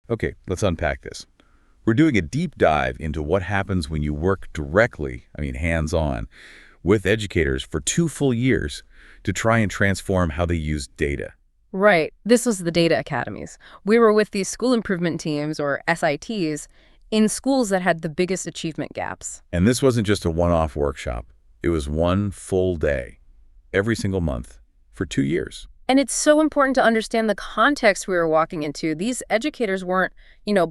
Okay, let's unpack this. We're doing a deep dive into what happens when you work directly, hands-on, with educators for 2 full years to try and transform how they use data. Right. This was the Data Academies. We were with these school improvement teams, or SITs, in schools that had the biggest achievement gaps. And this wasn't just a one-off workshop. It was one full day, every single month, for 2 years. And it's so important to understand the context we were walking into. These educators weren't,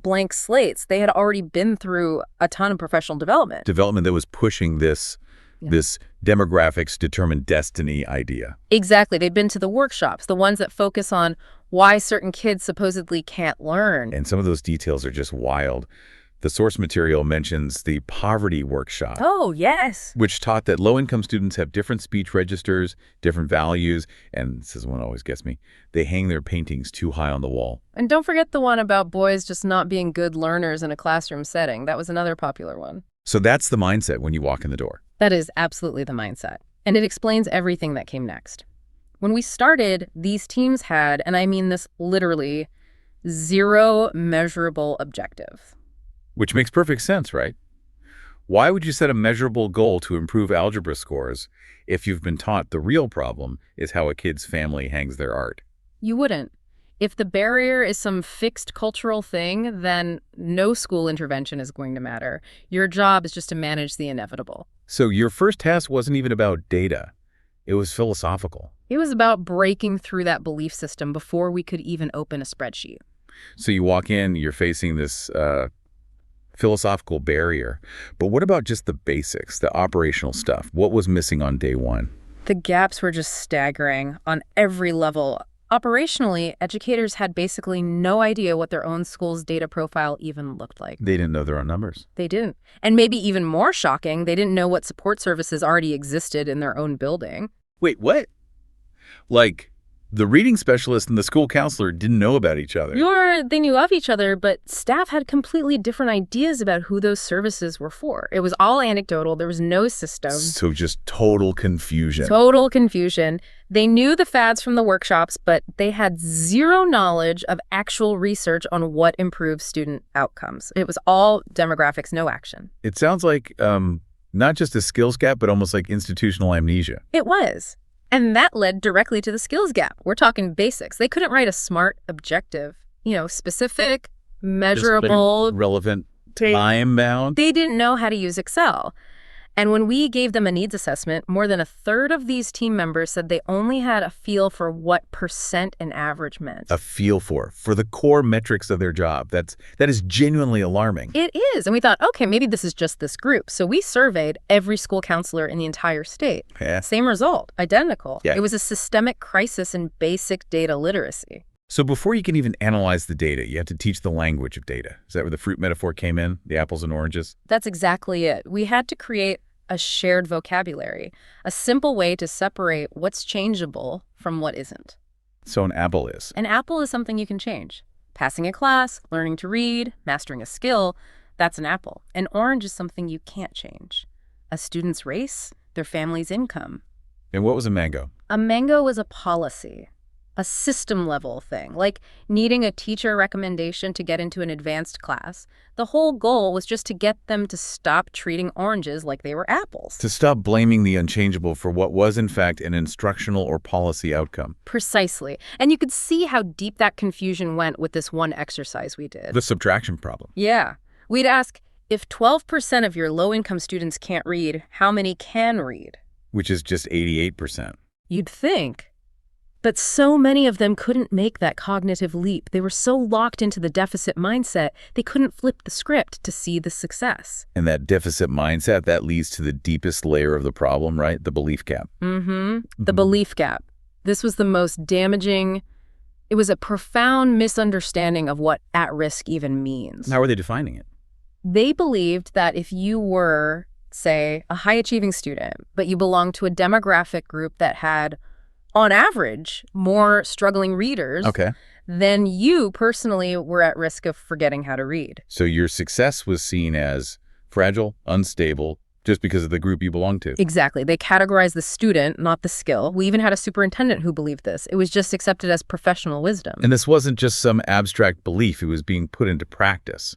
blank slates. They had already been through a ton of professional development. Development that was pushing this Yeah. this demographics determine destiny idea. Exactly. They've been to the workshops, the ones that focus on why certain kids supposedly can't learn. And some of those details are just wild. The source material mentions the poverty workshop, Oh, yes. which taught that low-income students have different speech registers, different values, and this is one that always gets me, they hang their paintings too high on the wall. And don't forget the one about boys just not being good learners in a classroom setting. That was another popular one. So that's the mindset when you walk in the door. That is absolutely the mindset. And it explains everything that came next. When we started, these teams had, and I mean this literally, 0 measurable objective. Which makes perfect sense, right? Why would you set a measurable goal to improve algebra scores if you've been taught the real problem is how a kid's family hangs their art? You wouldn't. If the barrier is some fixed cultural thing, then no school intervention is going to matter. Your job is just to manage the inevitable. So your first task wasn't even about data. It was philosophical. It was about breaking through that belief system before we could even open a spreadsheet. So you walk in, you're facing this philosophical barrier. But what about just the basics, the operational stuff? What was missing on day one? The gaps were just staggering on every level. Operationally, educators had basically no idea what their own school's data profile even looked like. They didn't know their own numbers. They didn't. And maybe even more shocking, they didn't know what support services already existed in their own building. Wait, what? Like, the reading specialist and the school counselor didn't know about each other. They knew of each other, but staff had completely different ideas about who those services were for. It was all anecdotal. There was no system. So just total confusion. Total confusion. They knew the fads from the workshops, but they had 0 knowledge of actual research on what improves student outcomes. It was all demographics, no action. It sounds like not just a skills gap, but almost like institutional amnesia. It was. And that led directly to the skills gap. We're talking basics. They couldn't write a SMART objective, specific, measurable, Relevant, time-bound. They didn't know how to use Excel. And when we gave them a needs assessment, more than 1/3 of these team members said they only had a feel for what percent an average meant. A feel for the core metrics of their job. That is genuinely alarming. It is. And we thought, okay, maybe this is just this group. So we surveyed every school counselor in the entire state. Yeah. Same result, identical. Yeah. It was a systemic crisis in basic data literacy. So before you can even analyze the data, you have to teach the language of data. Is that where the fruit metaphor came in? The apples and oranges? That's exactly it. We had to create a shared vocabulary, a simple way to separate what's changeable from what isn't. So an apple is. An apple is something you can change. Passing a class, learning to read, mastering a skill, that's an apple. An orange is something you can't change. A student's race, their family's income. And what was a mango? A mango was a policy, a system-level thing, like needing a teacher recommendation to get into an advanced class. The whole goal was just to get them to stop treating oranges like they were apples. To stop blaming the unchangeable for what was, in fact, an instructional or policy outcome. Precisely. And you could see how deep that confusion went with this one exercise we did. The subtraction problem. Yeah. We'd ask, if 12% of your low-income students can't read, how many can read? Which is just 88%. You'd think. But so many of them couldn't make that cognitive leap. They were so locked into the deficit mindset, they couldn't flip the script to see the success. And that deficit mindset, that leads to the deepest layer of the problem, right? The belief gap. The belief gap. This was the most damaging. It was a profound misunderstanding of what at-risk even means. How are they defining it? They believed that if you were, say, a high-achieving student, but you belonged to a demographic group that had, on average, more struggling readers, Okay. then you personally were at risk of forgetting how to read. So your success was seen as fragile, unstable, Just because of the group you belong to. Exactly. They categorized the student, not the skill. We even had a superintendent who believed this. It was just accepted as professional wisdom. And this wasn't just some abstract belief. It was being put into practice.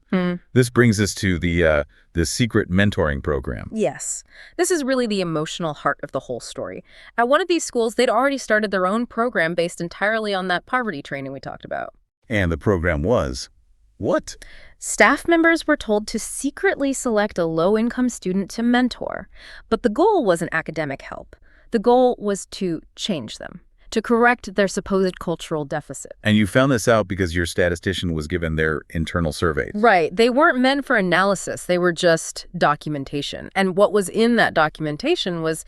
This brings us to the secret mentoring program. Yes. This is really the emotional heart of the whole story. At one of these schools, they'd already started their own program based entirely on that poverty training we talked about. And the program was what? Staff members were told to secretly select a low-income student to mentor, but the goal wasn't academic help. The goal was to change them, to correct their supposed cultural deficit. And you found this out because your statistician was given their internal surveys. Right. They weren't meant for analysis. They were just documentation. And what was in that documentation was,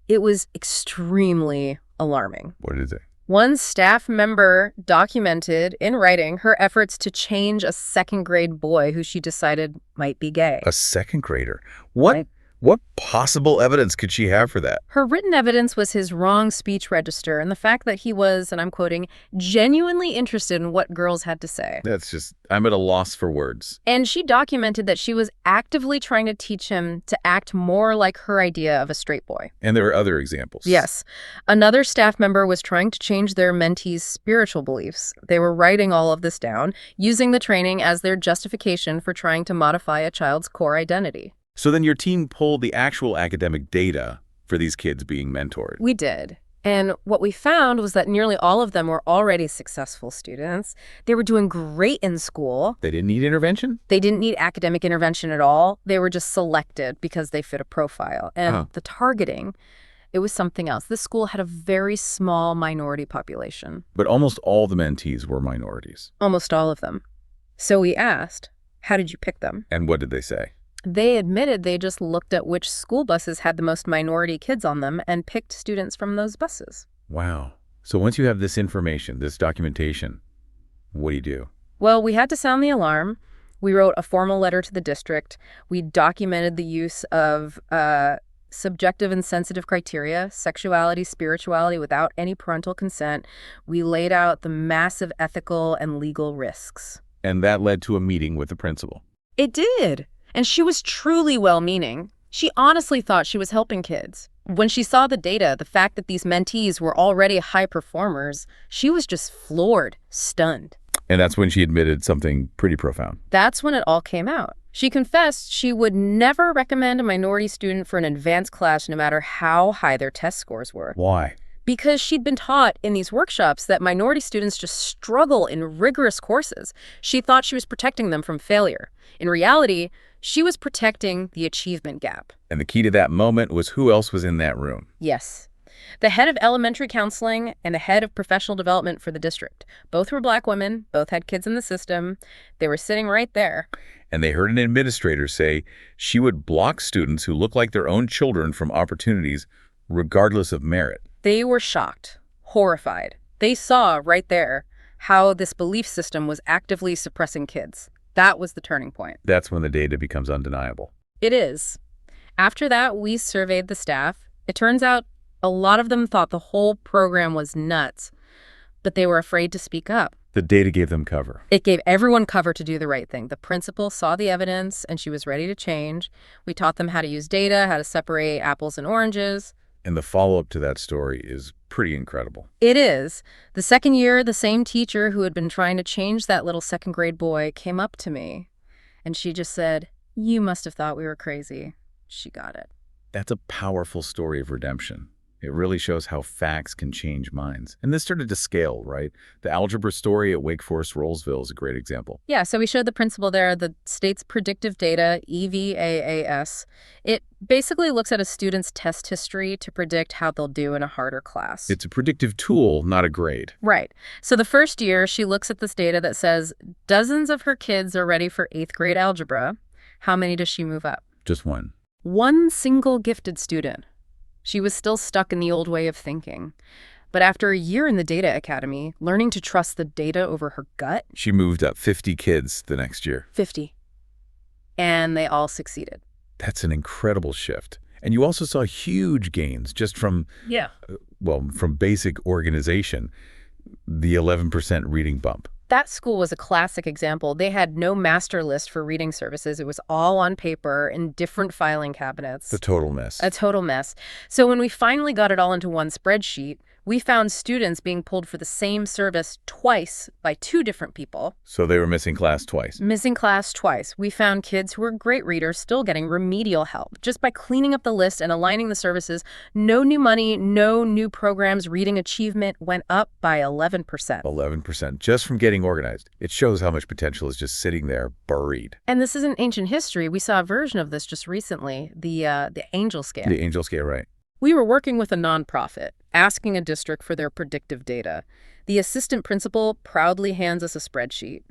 it was extremely alarming. What did it say? One staff member documented in writing her efforts to change a second-grade boy who she decided might be gay. A second grader? What possible evidence could she have for that? Her written evidence was his wrong speech register and the fact that he was, and I'm quoting, genuinely interested in what girls had to say. I'm at a loss for words. And she documented that she was actively trying to teach him to act more like her idea of a straight boy. And there are other examples. Yes. Another staff member was trying to change their mentee's spiritual beliefs. They were writing all of this down, using the training as their justification for trying to modify a child's core identity. So then your team pulled the actual academic data for these kids being mentored. We did. And what we found was that nearly all of them were already successful students. They were doing great in school. They didn't need intervention? They didn't need academic intervention at all. They were just selected because they fit a profile. And the targeting, it was something else. This school had a very small minority population. But almost all the mentees were minorities. Almost all of them. So we asked, how did you pick them? And what did they say? They admitted they just looked at which school buses had the most minority kids on them and picked students from those buses. Wow. So once you have this information, this documentation, what do you do? Well, we had to sound the alarm. We wrote a formal letter to the district. We documented the use of subjective and sensitive criteria, sexuality, spirituality, without any parental consent. We laid out the massive ethical and legal risks. And that led to a meeting with the principal. It did. And she was truly well-meaning. She honestly thought she was helping kids. When she saw the data, the fact that these mentees were already high performers, she was just floored, stunned. And that's when she admitted something pretty profound. That's when it all came out. She confessed she would never recommend a minority student for an advanced class no matter how high their test scores were. Why? Because she'd been taught in these workshops that minority students just struggle in rigorous courses. She thought she was protecting them from failure. In reality, she was protecting the achievement gap. And the key to that moment was who else was in that room. Yes. The head of elementary counseling and the head of professional development for the district. Both were Black women, both had kids in the system. They were sitting right there. And they heard an administrator say she would block students who look like their own children from opportunities regardless of merit. They were shocked, horrified. They saw right there how this belief system was actively suppressing kids. That was the turning point. That's when the data becomes undeniable. It is. After that, we surveyed the staff. It turns out a lot of them thought the whole program was nuts, but they were afraid to speak up. The data gave them cover. It gave everyone cover to do the right thing. The principal saw the evidence, and she was ready to change. We taught them how to use data, how to separate apples and oranges. And the follow-up to that story is pretty incredible. It is. The second year, the same teacher who had been trying to change that little second-grade boy came up to me, and she just said, "You must have thought we were crazy." She got it. That's a powerful story of redemption. It really shows how facts can change minds. And this started to scale, right? The algebra story at Wake Forest Rollsville is a great example. Yeah, so we showed the principal there the state's predictive data, EVAAS. It basically looks at a student's test history to predict how they'll do in a harder class. It's a predictive tool, not a grade. Right. So the first year, she looks at this data that says dozens of her kids are ready for 8th grade algebra. How many does she move up? Just one. One single gifted student. She was still stuck in the old way of thinking. But after a year in the Data Academy, learning to trust the data over her gut, She moved up 50 kids the next year. 50. And they all succeeded. That's an incredible shift. And you also saw huge gains just from, from basic organization, the 11% reading bump. That school was a classic example. They had no master list for reading services. It was all on paper in different filing The cabinets. total mess. A total mess. So when we finally got it all into one spreadsheet, we found students being pulled for the same service twice by two different people. So they were missing class twice. Missing class twice. We found kids who were great readers still getting remedial help just by cleaning up the list and aligning the services. No new money, no new programs. Reading achievement went up by 11%. 11%, just from getting organized. It shows how much potential is just sitting there buried. And this isn't ancient history. We saw a version of this just recently, the angel scale. The angel scale, right. We were working with a nonprofit, asking a district for their predictive data. The assistant principal proudly hands us a spreadsheet.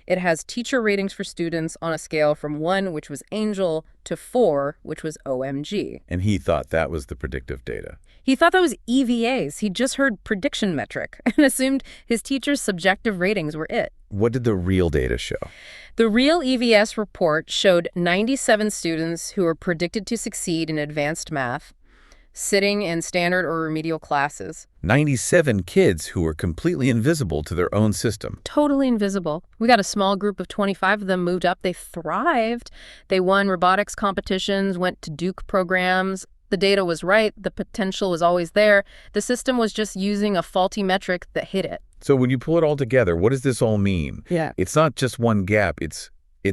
It has teacher ratings for students on a scale from 1, which was angel, to 4, which was OMG. And he thought that was the predictive data. He thought that was EVAs. He just heard prediction metric and assumed his teacher's subjective ratings were it. What did the real data show? The real EVS report showed 97 students who were predicted to succeed in advanced math, sitting in standard or remedial classes. 97 kids who were completely invisible to their own system. Totally invisible. We got a small group of 25 of them moved up. They thrived. They won robotics competitions, went to Duke programs. The data was right. The potential was always there. The system was just using a faulty metric that hit it. So when you pull it all together, what does this all mean? Yeah. It's not just one gap. It's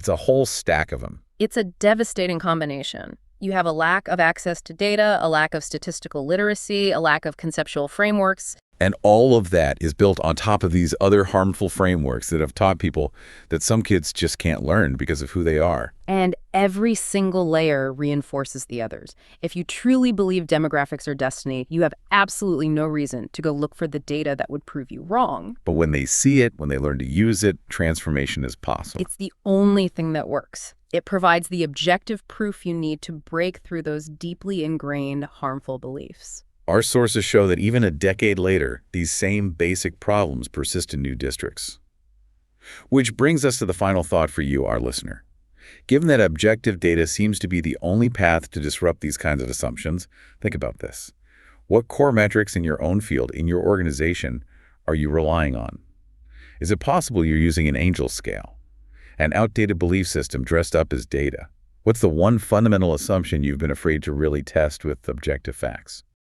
a whole stack of them. It's a devastating combination. You have a lack of access to data, a lack of statistical literacy, a lack of conceptual frameworks. And all of that is built on top of these other harmful frameworks that have taught people that some kids just can't learn because of who they are. And every single layer reinforces the others. If you truly believe demographics are destiny, you have absolutely no reason to go look for the data that would prove you wrong. But when they see it, when they learn to use it, transformation is possible. It's the only thing that works. It provides the objective proof you need to break through those deeply ingrained, harmful beliefs. Our sources show that even a decade later, these same basic problems persist in new districts. Which brings us to the final thought for you, our listener. Given that objective data seems to be the only path to disrupt these kinds of assumptions, think about this. What core metrics in your own field, in your organization, are you relying on? Is it possible you're using an angel scale, an outdated belief system dressed up as data? What's the one fundamental assumption you've been afraid to really test with objective facts?